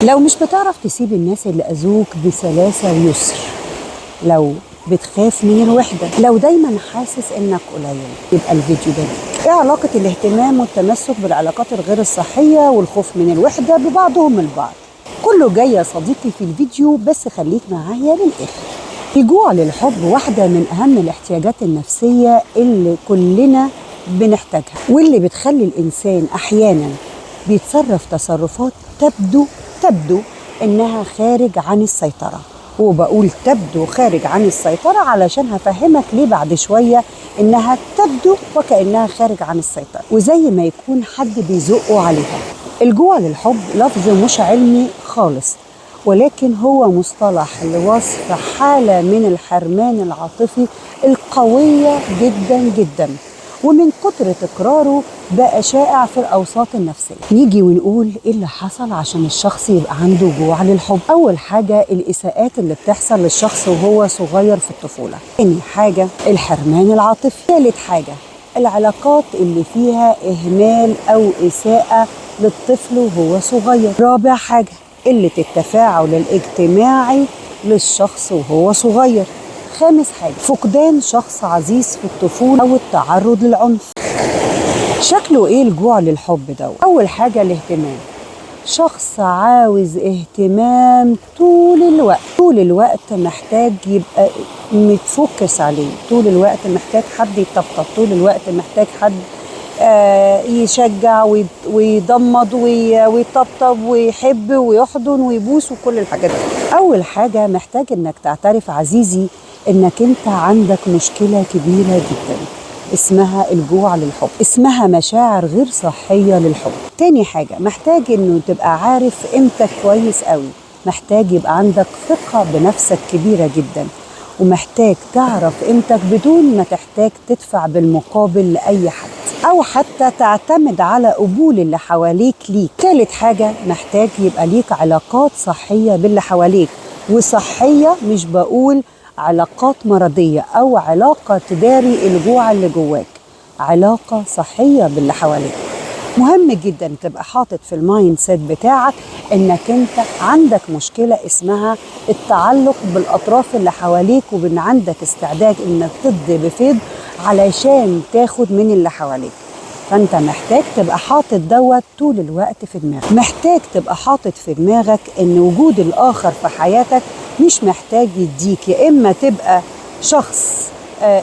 لو مش بتعرف تسيب الناس اللي أذوك بسلاسة ويسر، لو بتخاف من الوحدة، لو دايما حاسس انك قليل، يبقى الفيديو ده ليك. ايه علاقة الاهتمام والتمسك بالعلاقات الغير الصحية والخوف من الوحدة ببعضهم البعض؟ كله جاي يا صديقي في الفيديو، بس خليك معايا للآخر. الجوع للحب واحدة من أهم الاحتياجات النفسية اللي كلنا بنحتاجها، واللي بتخلي الإنسان أحيانا بيتصرف تصرفات تبدو إنها خارج عن السيطرة. وبقول تبدو خارج عن السيطرة علشان هفهمك ليه بعد شوية إنها تبدو وكأنها خارج عن السيطرة، وزي ما يكون حد بيزقه عليها. الجوع للحب لفظ مش علمي خالص، ولكن هو مصطلح لوصف حالة من الحرمان العاطفي القوية جدا جدا، ومن كتر تكراره بقى شائع في الأوساط النفسية. نيجي ونقول إيه اللي حصل عشان الشخص يبقى عنده جوع للحب. أول حاجة الإساءات اللي بتحصل للشخص وهو صغير في الطفولة. تاني حاجة الحرمان العاطفي. ثالث حاجة العلاقات اللي فيها إهمال أو إساءة للطفل وهو صغير. رابع حاجة قلة التفاعل الاجتماعي للشخص وهو صغير. خامس حاجة فقدان شخص عزيز في الطفولة أو التعرض للعنف. شكله إيه الجوع للحب ده؟ أول حاجة الاهتمام. شخص عاوز اهتمام طول الوقت محتاج يبقى متفوكس عليه، طول الوقت محتاج حد يطبطب، طول الوقت محتاج حد يشجع ويضمد ويطبطب ويحب ويحضن ويبوس وكل الحاجات دي. أول حاجة محتاج إنك تعترف عزيزي إنك أنت عندك مشكلة كبيرة جدا اسمها الجوع للحب، اسمها مشاعر غير صحية للحب. تاني حاجة محتاج إنه تبقى عارف قيمتك كويس قوي، محتاج يبقى عندك ثقة بنفسك كبيرة جدا، ومحتاج تعرف قيمتك بدون ما تحتاج تدفع بالمقابل لأي حد أو حتى تعتمد على قبول اللي حواليك ليك. ثالث حاجة محتاج يبقى ليك علاقات صحية باللي حواليك، وصحية مش بقول علاقات مرضية أو علاقة تداري الجوع اللي جواك، علاقة صحية باللي حواليك. مهم جدا تبقى حاطط في المايند سيت بتاعك انك انت عندك مشكلة اسمها التعلق بالاطراف اللي حواليك، وبان عندك استعداد انك تدي بفيض علشان تاخد من اللي حواليك. فانت محتاج تبقى حاطط دوت طول الوقت في دماغك. محتاج تبقى حاطط في دماغك ان وجود الاخر في حياتك مش محتاج يديك، يا اما تبقى شخص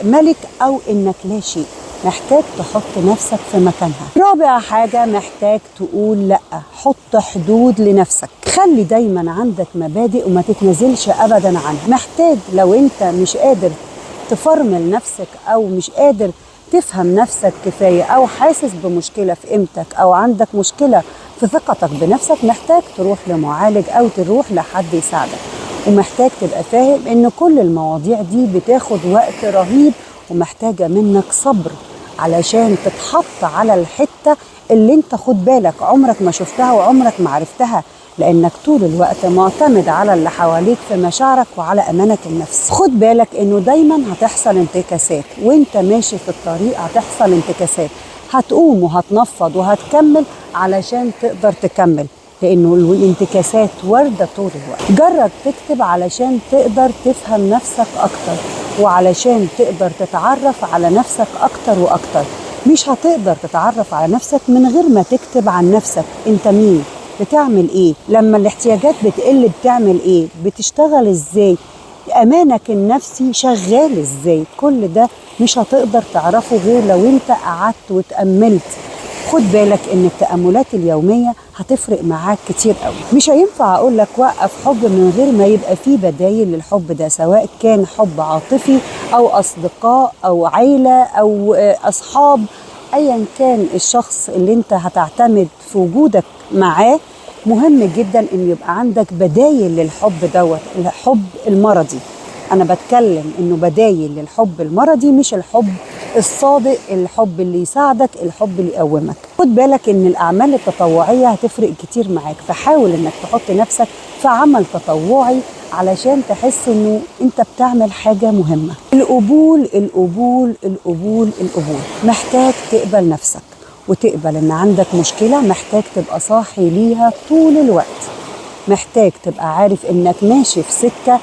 ملك او انك لا شيء. محتاج تحط نفسك في مكانها. رابع حاجة محتاج تقول لأ، حط حدود لنفسك، خلي دايما عندك مبادئ وما تتنزلش أبدا عنها. محتاج لو انت مش قادر تفرمل نفسك أو مش قادر تفهم نفسك كفاية أو حاسس بمشكلة في قيمتك أو عندك مشكلة في ثقتك بنفسك، محتاج تروح لمعالج أو تروح لحد يساعدك. ومحتاج تبقى فاهم إن كل المواضيع دي بتاخد وقت رهيب، ومحتاجة منك صبر علشان تتحط على الحتة اللي انت خد بالك عمرك ما شفتها وعمرك ما عرفتها، لانك طول الوقت معتمد على اللي حواليك في مشاعرك وعلى امانك النفس. خد بالك انه دايما هتحصل انتكاسات، وانت ماشي في الطريق هتحصل انتكاسات، هتقوم وهتنفض وهتكمل علشان تقدر تكمل، لانه الانتكاسات واردة طول الوقت. جرب تكتب علشان تقدر تفهم نفسك اكتر، وعلشان تقدر تتعرف على نفسك اكتر واكتر. مش هتقدر تتعرف على نفسك من غير ما تكتب عن نفسك. انت مين؟ بتعمل ايه؟ لما الاحتياجات بتقل بتعمل ايه؟ بتشتغل ازاي؟ امانك النفسي شغال ازاي؟ كل ده مش هتقدر تعرفه غير لو انت قعدت وتأملت. خد بالك ان التأملات اليومية هتفرق معاك كتير قوي. مش هينفع اقول لك وقف حب من غير ما يبقى فيه بدايل للحب ده، سواء كان حب عاطفي او اصدقاء او عيلة او اصحاب، ايا كان الشخص اللي انت هتعتمد في وجودك معاه. مهم جدا ان يبقى عندك بدايل للحب دوت، الحب المرضي. انا بتكلم انه بدايل للحب المرضي، مش الحب الصادق، الحب اللي يساعدك، الحب اللي يقومك. خد بالك ان الاعمال التطوعية هتفرق كتير معاك، فحاول انك تحط نفسك في عمل تطوعي علشان تحس انه انت بتعمل حاجة مهمة. القبول القبول القبول القبول. محتاج تقبل نفسك وتقبل ان عندك مشكلة، محتاج تبقى صاحي ليها طول الوقت. محتاج تبقى عارف انك ماشي في سكة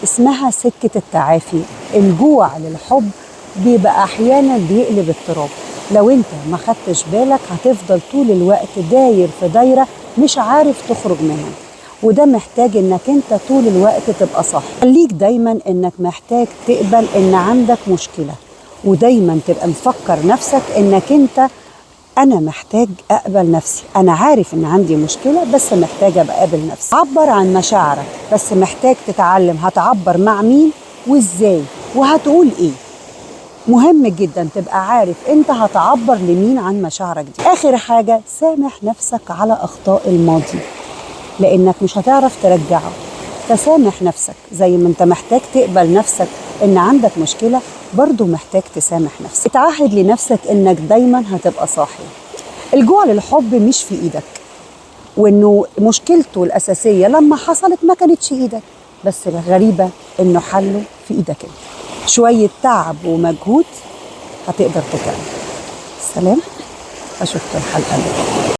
اسمها سكة التعافي. الجوع للحب بيبقى احيانا بيقلب اضطراب. لو انت ما خدتش بالك هتفضل طول الوقت داير في دايرة مش عارف تخرج منها، وده محتاج انك انت طول الوقت تبقى صح. خليك دايما انك محتاج تقبل ان عندك مشكلة، ودايما تبقى مفكر نفسك انك انت انا محتاج اقبل نفسي، انا عارف ان عندي مشكلة بس محتاج ابقى اقبل نفسي. عبر عن مشاعرك، بس محتاج تتعلم هتعبر مع مين وازاي وهتقول ايه. مهم جدا تبقى عارف انت هتعبر لمين عن مشاعرك دي. اخر حاجة، سامح نفسك على اخطاء الماضي لانك مش هتعرف ترجعه. فسامح نفسك زي ما انت محتاج تقبل نفسك ان عندك مشكلة، برضو محتاج تسامح نفسك. اتعهد لنفسك انك دايما هتبقى صاحي. الجوع للحب مش في ايدك، وانه مشكلته الاساسية لما حصلت ما كانتش ايدك، بس الغريبة انه حله في ايدك انت. شوية تعب ومجهود هتقدر تكمل. سلام، اشوفك الحلقة اللي